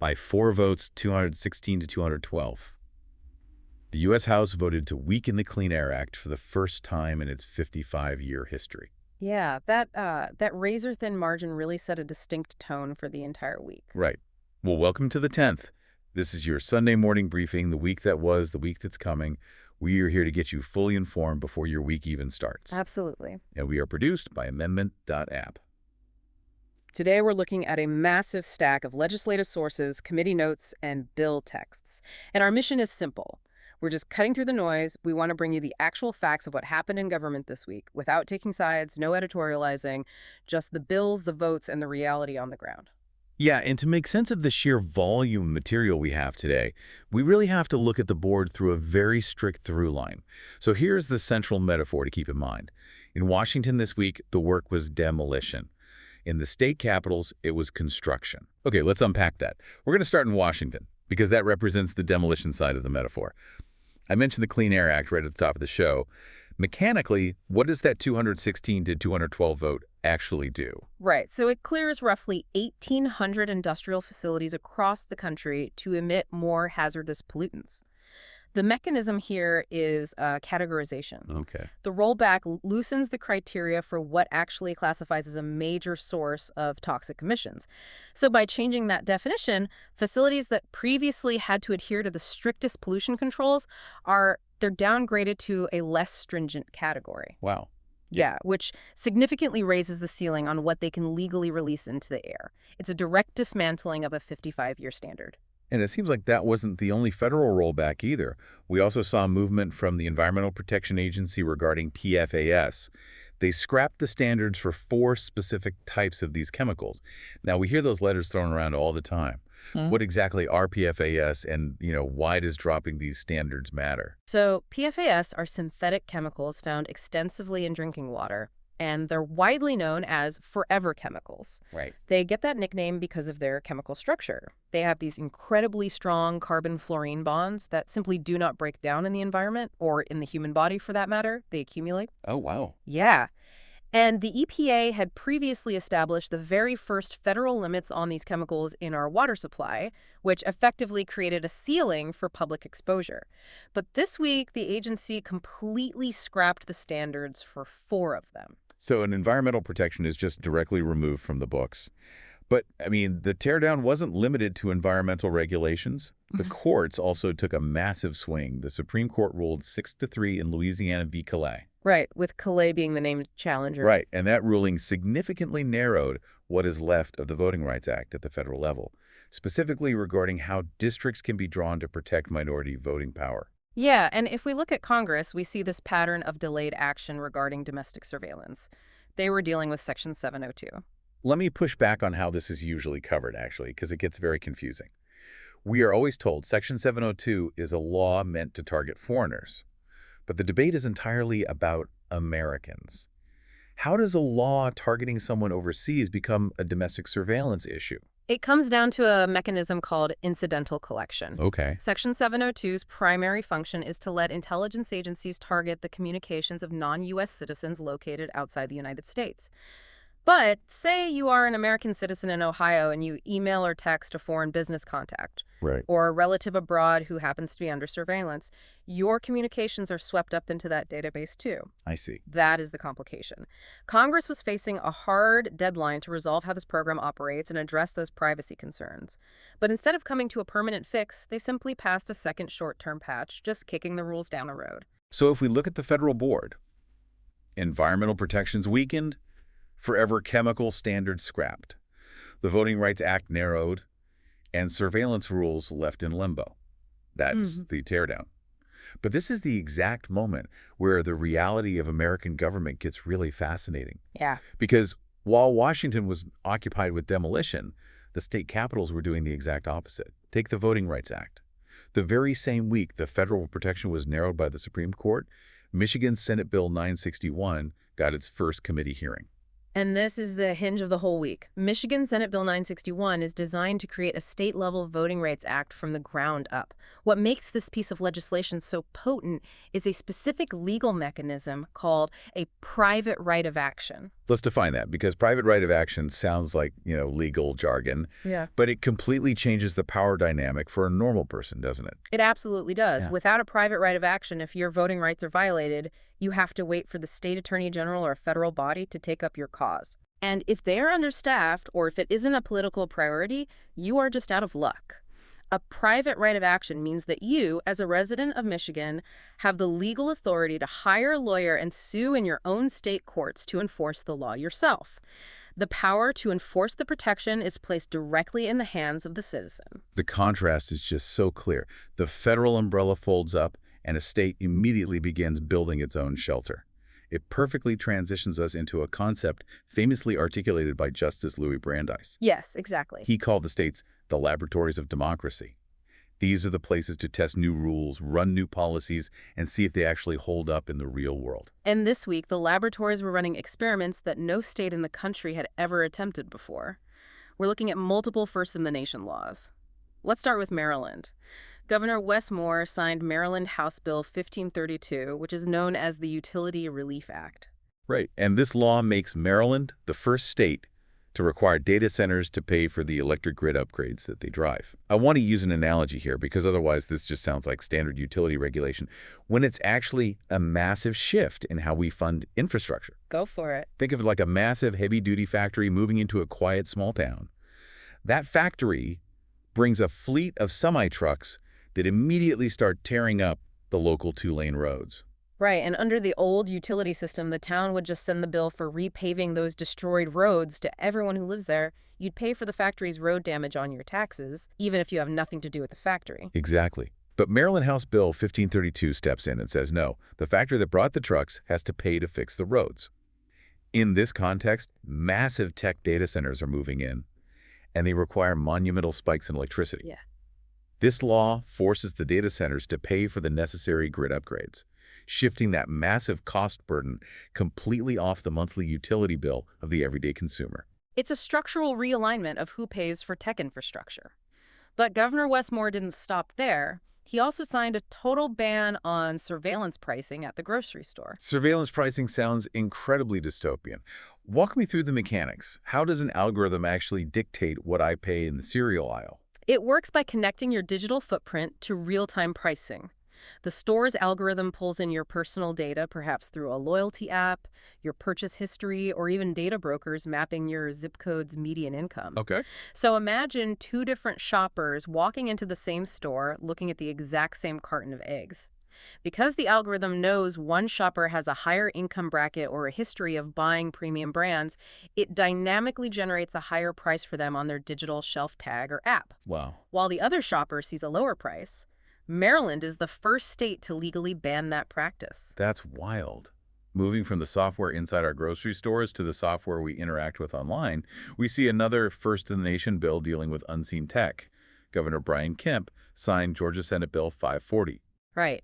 by 4 votes, 216 to 212. The U.S. House voted to weaken the Clean Air Act for the first time in its 55-year history. Yeah, that razor-thin margin really set a distinct tone for the entire week. Right. Well, welcome to the 10th. This is your Sunday morning briefing, the week that was, the week that's coming. We are here to get you fully informed before your week even starts. Absolutely. And we are produced by Amendment.app. Today we're looking at a massive stack of legislative sources, committee notes, and bill texts. And our mission is simple. We're just cutting through the noise. We want to bring you the actual facts of what happened in government this week without taking sides, no editorializing, just the bills, the votes, and the reality on the ground. Yeah, and to make sense of the sheer volume material we have today, we really have to look at the board through a very strict through line. So here's the central metaphor to keep in mind. In Washington this week, the work was demolition. In the state capitals, it was construction. Okay, let's unpack that. We're going to start in Washington, because that represents the demolition side of the metaphor. I mentioned the Clean Air Act right at the top of the show. Mechanically, what does that 216 to 212 vote actually do? Right. So it clears roughly 1,800 industrial facilities across the country to emit more hazardous pollutants. The mechanism here is categorization. Okay. The rollback loosens the criteria for what actually classifies as a major source of toxic emissions. So by changing that definition, facilities that previously had to adhere to the strictest pollution controls they're downgraded to a less stringent category. Wow. Yeah, which significantly raises the ceiling on what they can legally release into the air. It's a direct dismantling of a 55-year standard. And it seems like that wasn't the only federal rollback either. We also saw movement from the Environmental Protection Agency regarding PFAS. They scrapped the standards for 4 specific types of these chemicals. Now, we hear those letters thrown around all the time. What exactly are PFAS and, why does dropping these standards matter? So PFAS are synthetic chemicals found extensively in drinking water, and they're widely known as forever chemicals. Right. They get that nickname because of their chemical structure. They have these incredibly strong carbon-fluorine bonds that simply do not break down in the environment, or in the human body for that matter. They accumulate. Oh, wow. Yeah. And the EPA had previously established the very first federal limits on these chemicals in our water supply, which effectively created a ceiling for public exposure. But this week, the agency completely scrapped the standards for 4 of them. So an environmental protection is just directly removed from the books. But, the teardown wasn't limited to environmental regulations. The courts also took a massive swing. The Supreme Court ruled 6-3 in Louisiana v. Callais. Right, with Callais being the named challenger. Right, and that ruling significantly narrowed what is left of the Voting Rights Act at the federal level, specifically regarding how districts can be drawn to protect minority voting power. Yeah, and if we look at Congress, we see this pattern of delayed action regarding domestic surveillance. They were dealing with Section 702. Let me push back on how this is usually covered, actually, because it gets very confusing. We are always told Section 702 is a law meant to target foreigners. But the debate is entirely about Americans. How does a law targeting someone overseas become a domestic surveillance issue? It comes down to a mechanism called incidental collection. Okay. Section 702's primary function is to let intelligence agencies target the communications of non-U.S. citizens located outside the United States. But say you are an American citizen in Ohio and you email or text a foreign business contact, Right. or a relative abroad who happens to be under surveillance, your communications are swept up into that database too. I see. That is the complication. Congress was facing a hard deadline to resolve how this program operates and address those privacy concerns. But instead of coming to a permanent fix, they simply passed a second short-term patch, just kicking the rules down the road. So if we look at the federal board, environmental protections weakened, forever chemical standards scrapped, the Voting Rights Act narrowed, and surveillance rules left in limbo. That's the teardown. But this is the exact moment where the reality of American government gets really fascinating. Yeah. Because while Washington was occupied with demolition, the state capitals were doing the exact opposite. Take the Voting Rights Act. The very same week the federal protection was narrowed by the Supreme Court, Michigan's Senate Bill 961 got its first committee hearing. And this is the hinge of the whole week. Michigan Senate Bill 961 is designed to create a state-level Voting Rights Act from the ground up. What makes this piece of legislation so potent is a specific legal mechanism called a private right of action. Let's define that, because private right of action sounds like, legal jargon, Yeah. but it completely changes the power dynamic for a normal person, doesn't it? It absolutely does. Yeah. Without a private right of action, if your voting rights are violated, you have to wait for the state attorney general or a federal body to take up your cause. And if they are understaffed or if it isn't a political priority, you are just out of luck. A private right of action means that you, as a resident of Michigan, have the legal authority to hire a lawyer and sue in your own state courts to enforce the law yourself. The power to enforce the protection is placed directly in the hands of the citizen. The contrast is just so clear. The federal umbrella folds up, and a state immediately begins building its own shelter. It perfectly transitions us into a concept famously articulated by Justice Louis Brandeis. Yes, exactly. He called the states the laboratories of democracy. These are the places to test new rules, run new policies, and see if they actually hold up in the real world. And this week, the laboratories were running experiments that no state in the country had ever attempted before. We're looking at multiple first-in-the-nation laws. Let's start with Maryland. Governor Wes Moore signed Maryland House Bill 1532, which is known as the Utility Relief Act. Right, and this law makes Maryland the first state to require data centers to pay for the electric grid upgrades that they drive. I want to use an analogy here because otherwise this just sounds like standard utility regulation, when it's actually a massive shift in how we fund infrastructure. Go for it. Think of it like a massive heavy-duty factory moving into a quiet small town. That factory brings a fleet of semi-trucks that immediately start tearing up the local two-lane roads. Right, and under the old utility system, the town would just send the bill for repaving those destroyed roads to everyone who lives there. You'd pay for the factory's road damage on your taxes, even if you have nothing to do with the factory. Exactly. But Maryland House Bill 1532 steps in and says, no, the factory that brought the trucks has to pay to fix the roads. In this context, massive tech data centers are moving in, and they require monumental spikes in electricity. Yeah. This law forces the data centers to pay for the necessary grid upgrades, shifting that massive cost burden completely off the monthly utility bill of the everyday consumer. It's a structural realignment of who pays for tech infrastructure. But Governor Wes Moore didn't stop there. He also signed a total ban on surveillance pricing at the grocery store. Surveillance pricing sounds incredibly dystopian. Walk me through the mechanics. How does an algorithm actually dictate what I pay in the cereal aisle? It works by connecting your digital footprint to real-time pricing. The store's algorithm pulls in your personal data, perhaps through a loyalty app, your purchase history, or even data brokers mapping your zip code's median income. Okay. So imagine two different shoppers walking into the same store looking at the exact same carton of eggs. Because the algorithm knows one shopper has a higher income bracket or a history of buying premium brands, it dynamically generates a higher price for them on their digital shelf tag or app. Wow. While the other shopper sees a lower price, Maryland is the first state to legally ban that practice. That's wild. Moving from the software inside our grocery stores to the software we interact with online, we see another first-in-the-nation bill dealing with unseen tech. Governor Brian Kemp signed Georgia Senate Bill 540. Right.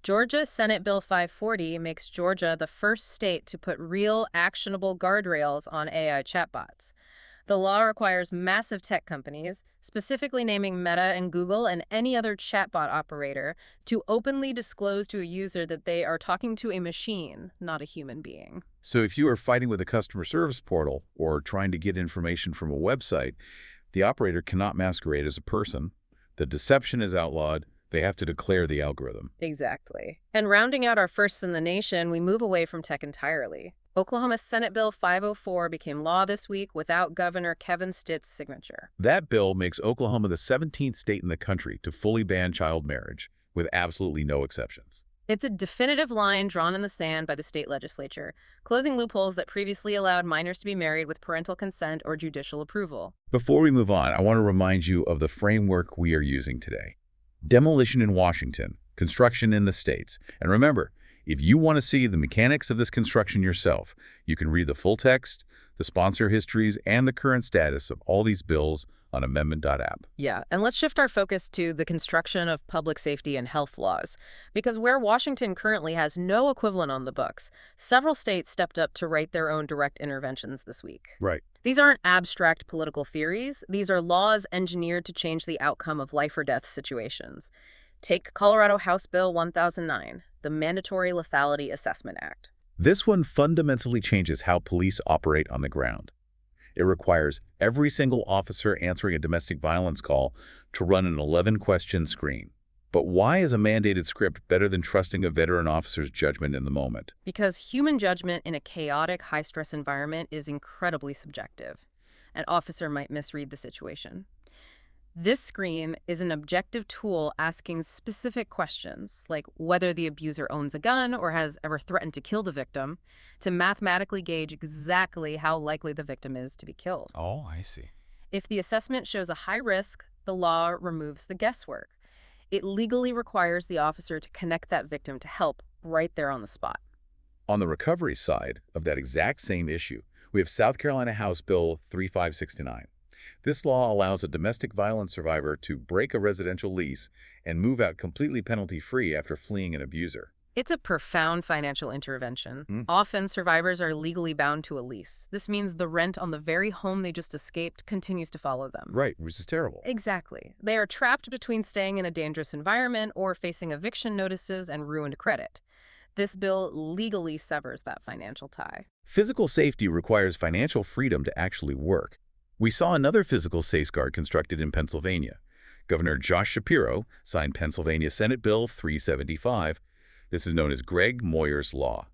Georgia Senate Bill 540 makes Georgia the first state to put real, actionable guardrails on AI chatbots. The law requires massive tech companies, specifically naming Meta and Google and any other chatbot operator, to openly disclose to a user that they are talking to a machine, not a human being. So if you are fighting with a customer service portal or trying to get information from a website, the operator cannot masquerade as a person. The deception is outlawed. They have to declare the algorithm. Exactly. And rounding out our firsts in the nation, we move away from tech entirely. Oklahoma's Senate Bill 504 became law this week without Governor Kevin Stitt's signature. That bill makes Oklahoma the 17th state in the country to fully ban child marriage, with absolutely no exceptions. It's a definitive line drawn in the sand by the state legislature, closing loopholes that previously allowed minors to be married with parental consent or judicial approval. Before we move on, I want to remind you of the framework we are using today. Demolition in Washington, construction in the states. And remember, if you want to see the mechanics of this construction yourself, you can read the full text, the sponsor histories, and the current status of all these bills on amendment.app. Yeah, and let's shift our focus to the construction of public safety and health laws. Because where Washington currently has no equivalent on the books, several states stepped up to write their own direct interventions this week. Right. These aren't abstract political theories. These are laws engineered to change the outcome of life or death situations. Take Colorado House Bill 1009, the Mandatory Lethality Assessment Act. This one fundamentally changes how police operate on the ground. It requires every single officer answering a domestic violence call to run an 11-question screen. But why is a mandated script better than trusting a veteran officer's judgment in the moment? Because human judgment in a chaotic, high-stress environment is incredibly subjective. An officer might misread the situation. This screen is an objective tool asking specific questions, like whether the abuser owns a gun or has ever threatened to kill the victim, to mathematically gauge exactly how likely the victim is to be killed. Oh, I see. If the assessment shows a high risk, the law removes the guesswork. It legally requires the officer to connect that victim to help right there on the spot. On the recovery side of that exact same issue, we have South Carolina House Bill 3569. This law allows a domestic violence survivor to break a residential lease and move out completely penalty-free after fleeing an abuser. It's a profound financial intervention. Hmm. Often, survivors are legally bound to a lease. This means the rent on the very home they just escaped continues to follow them. Right, which is terrible. Exactly. They are trapped between staying in a dangerous environment or facing eviction notices and ruined credit. This bill legally severs that financial tie. Physical safety requires financial freedom to actually work. We saw another physical safeguard constructed in Pennsylvania. Governor Josh Shapiro signed Pennsylvania Senate Bill 375. This is known as Greg Moyer's Law,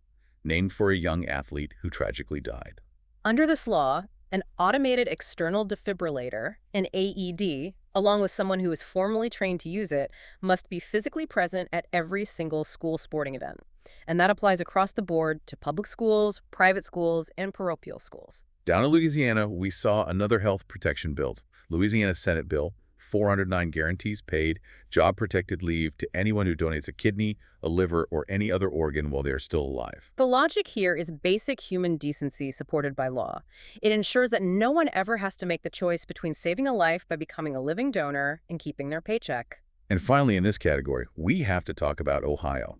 named for a young athlete who tragically died. Under this law, an automated external defibrillator, an AED, along with someone who is formally trained to use it, must be physically present at every single school sporting event. And that applies across the board to public schools, private schools, and parochial schools. Down in Louisiana, we saw another health protection bill. Louisiana Senate Bill 409 guarantees paid, job-protected leave to anyone who donates a kidney, a liver, or any other organ while they are still alive. The logic here is basic human decency supported by law. It ensures that no one ever has to make the choice between saving a life by becoming a living donor and keeping their paycheck. And finally, in this category, we have to talk about Ohio.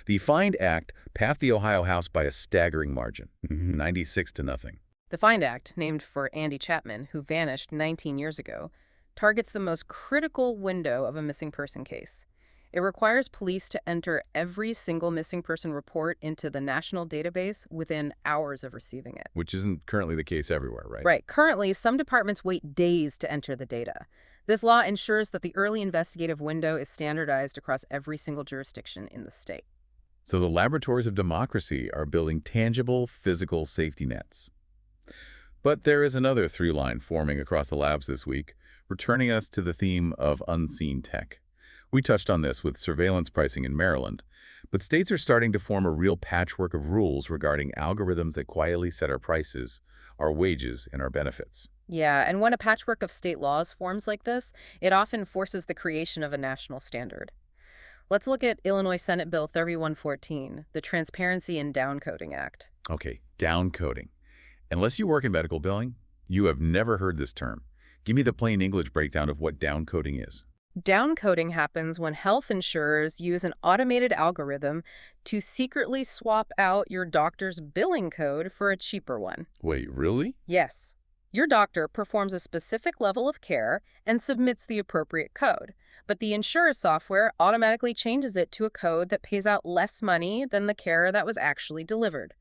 The FIND Act passed the Ohio House by a staggering margin, 96-0. The FIND Act, named for Andy Chapman, who vanished 19 years ago, targets the most critical window of a missing person case. It requires police to enter every single missing person report into the national database within hours of receiving it. Which isn't currently the case everywhere, right? Right. Currently, some departments wait days to enter the data. This law ensures that the early investigative window is standardized across every single jurisdiction in the state. So the laboratories of democracy are building tangible physical safety nets. But there is another through line forming across the labs this week, returning us to the theme of unseen tech. We touched on this with surveillance pricing in Maryland, but states are starting to form a real patchwork of rules regarding algorithms that quietly set our prices, our wages, and our benefits. Yeah, and when a patchwork of state laws forms like this, it often forces the creation of a national standard. Let's look at Illinois Senate Bill 3114, the Transparency in Downcoding Act. Okay, downcoding. Unless you work in medical billing, you have never heard this term. Give me the plain English breakdown of what downcoding is. Downcoding happens when health insurers use an automated algorithm to secretly swap out your doctor's billing code for a cheaper one. Wait, really? Yes. Your doctor performs a specific level of care and submits the appropriate code, but the insurer's software automatically changes it to a code that pays out less money than the care that was actually delivered.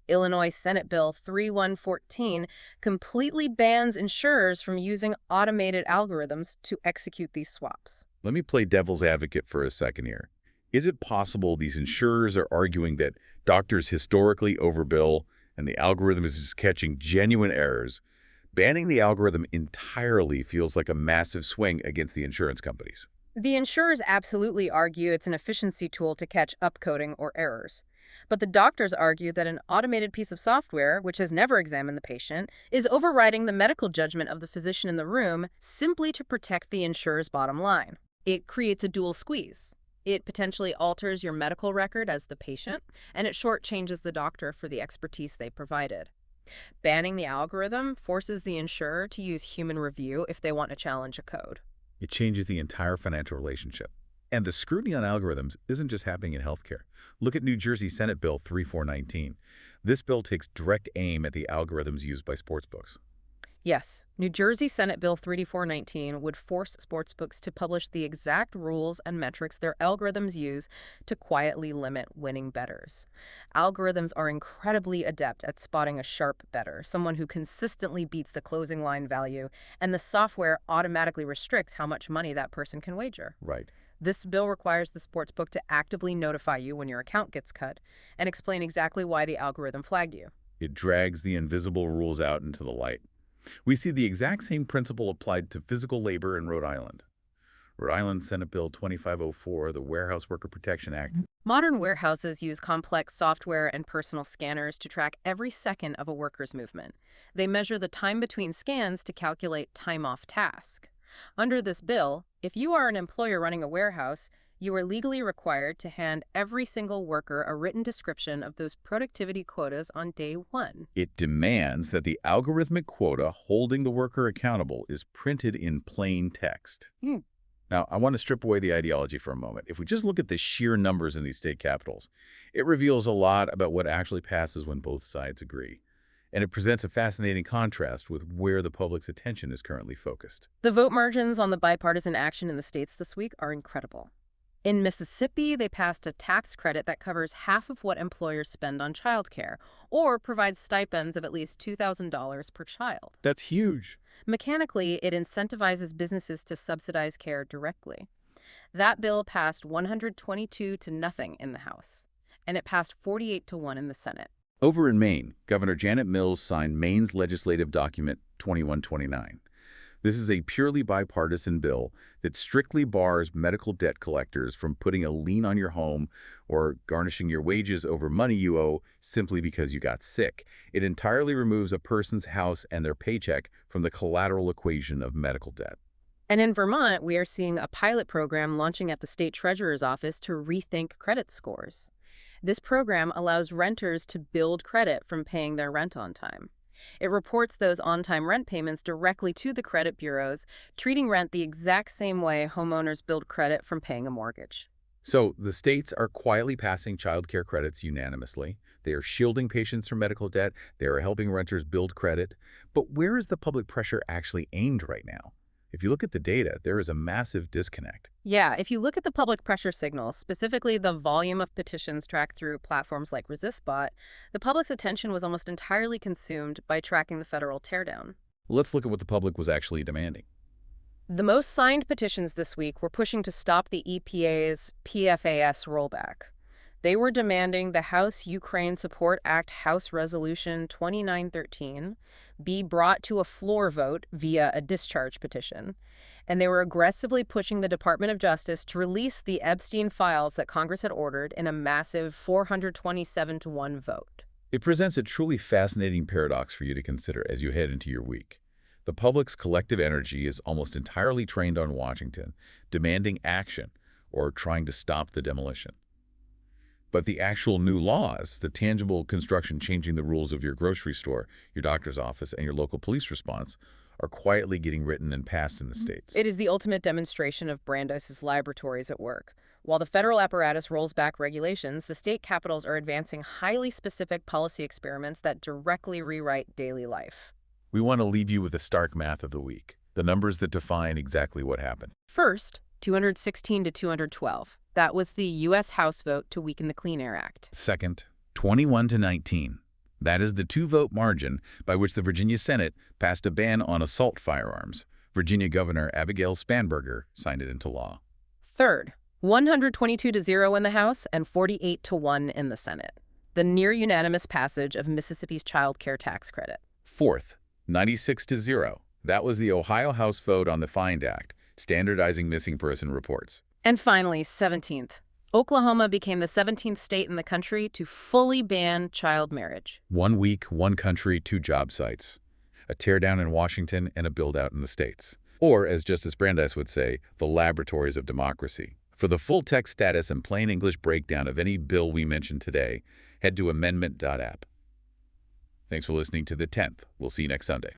Illinois Senate Bill 3114 completely bans insurers from using automated algorithms to execute these swaps. Let me play devil's advocate for a second here. Is it possible these insurers are arguing that doctors historically overbill and the algorithm is just catching genuine errors? Banning the algorithm entirely feels like a massive swing against the insurance companies. The insurers absolutely argue it's an efficiency tool to catch upcoding or errors. But the doctors argue that an automated piece of software, which has never examined the patient, is overriding the medical judgment of the physician in the room simply to protect the insurer's bottom line. It creates a dual squeeze. It potentially alters your medical record as the patient, and it shortchanges the doctor for the expertise they provided. Banning the algorithm forces the insurer to use human review if they want to challenge a code. It changes the entire financial relationship. And the scrutiny on algorithms isn't just happening in healthcare. Look at New Jersey Senate Bill 3419. This bill takes direct aim at the algorithms used by sportsbooks. Yes, New Jersey Senate Bill 38419 would force sportsbooks to publish the exact rules and metrics their algorithms use to quietly limit winning bettors. Algorithms are incredibly adept at spotting a sharp bettor, someone who consistently beats the closing line value, and the software automatically restricts how much money that person can wager. Right. This bill requires the sportsbook to actively notify you when your account gets cut and explain exactly why the algorithm flagged you. It drags the invisible rules out into the light. We see the exact same principle applied to physical labor in Rhode Island. Rhode Island Senate Bill 2504, the Warehouse Worker Protection Act. Modern warehouses use complex software and personal scanners to track every second of a worker's movement. They measure the time between scans to calculate time off task. Under this bill, if you are an employer running a warehouse, you are legally required to hand every single worker a written description of those productivity quotas on day one. It demands that the algorithmic quota holding the worker accountable is printed in plain text. Now, I want to strip away the ideology for a moment. If we just look at the sheer numbers in these state capitals, it reveals a lot about what actually passes when both sides agree. And it presents a fascinating contrast with where the public's attention is currently focused. The vote margins on the bipartisan action in the states this week are incredible. In Mississippi, they passed a tax credit that covers half of what employers spend on childcare, or provides stipends of at least $2,000 per child. That's huge. Mechanically, it incentivizes businesses to subsidize care directly. That bill passed 122 to nothing in the House, and it passed 48 to 1 in the Senate. Over in Maine, Governor Janet Mills signed Maine's legislative document 2129. This is a purely bipartisan bill that strictly bars medical debt collectors from putting a lien on your home or garnishing your wages over money you owe simply because you got sick. It entirely removes a person's house and their paycheck from the collateral equation of medical debt. And in Vermont, we are seeing a pilot program launching at the state treasurer's office to rethink credit scores. This program allows renters to build credit from paying their rent on time. It reports those on-time rent payments directly to the credit bureaus, treating rent the exact same way homeowners build credit from paying a mortgage. So the states are quietly passing child care credits unanimously. They are shielding patients from medical debt. They are helping renters build credit. But where is the public pressure actually aimed right now? If you look at the data, there is a massive disconnect. Yeah, if you look at the public pressure signals, specifically the volume of petitions tracked through platforms like ResistBot, the public's attention was almost entirely consumed by tracking the federal teardown. Let's look at what the public was actually demanding. The most signed petitions this week were pushing to stop the EPA's PFAS rollback. They were demanding the House Ukraine Support Act House Resolution 2913 be brought to a floor vote via a discharge petition, and they were aggressively pushing the Department of Justice to release the Epstein files that Congress had ordered in a massive 427 to 1 vote. It presents a truly fascinating paradox for you to consider as you head into your week. The public's collective energy is almost entirely trained on Washington, demanding action or trying to stop the demolition. But the actual new laws, the tangible construction changing the rules of your grocery store, your doctor's office, and your local police response, are quietly getting written and passed in the states. It is the ultimate demonstration of Brandeis's laboratories at work. While the federal apparatus rolls back regulations, the state capitals are advancing highly specific policy experiments that directly rewrite daily life. We want to leave you with the stark math of the week, the numbers that define exactly what happened. First, 216 to 212. That was the U.S. House vote to weaken the Clean Air Act. Second, 21 to 19. That is the 2-vote margin by which the Virginia Senate passed a ban on assault firearms. Virginia Governor Abigail Spanberger signed it into law. Third, 122 to 0 in the House and 48 to 1 in the Senate. The near-unanimous passage of Mississippi's child care tax credit. Fourth, 96 to 0. That was the Ohio House vote on the FIND Act, standardizing missing person reports. And finally, 17th, Oklahoma became the 17th state in the country to fully ban child marriage. 1 week, 1 country, 2 job sites. A teardown in Washington and a build-out in the states. Or, as Justice Brandeis would say, the laboratories of democracy. For the full text status and plain English breakdown of any bill we mentioned today, head to amendment.app. Thanks for listening to The 10th. We'll see you next Sunday.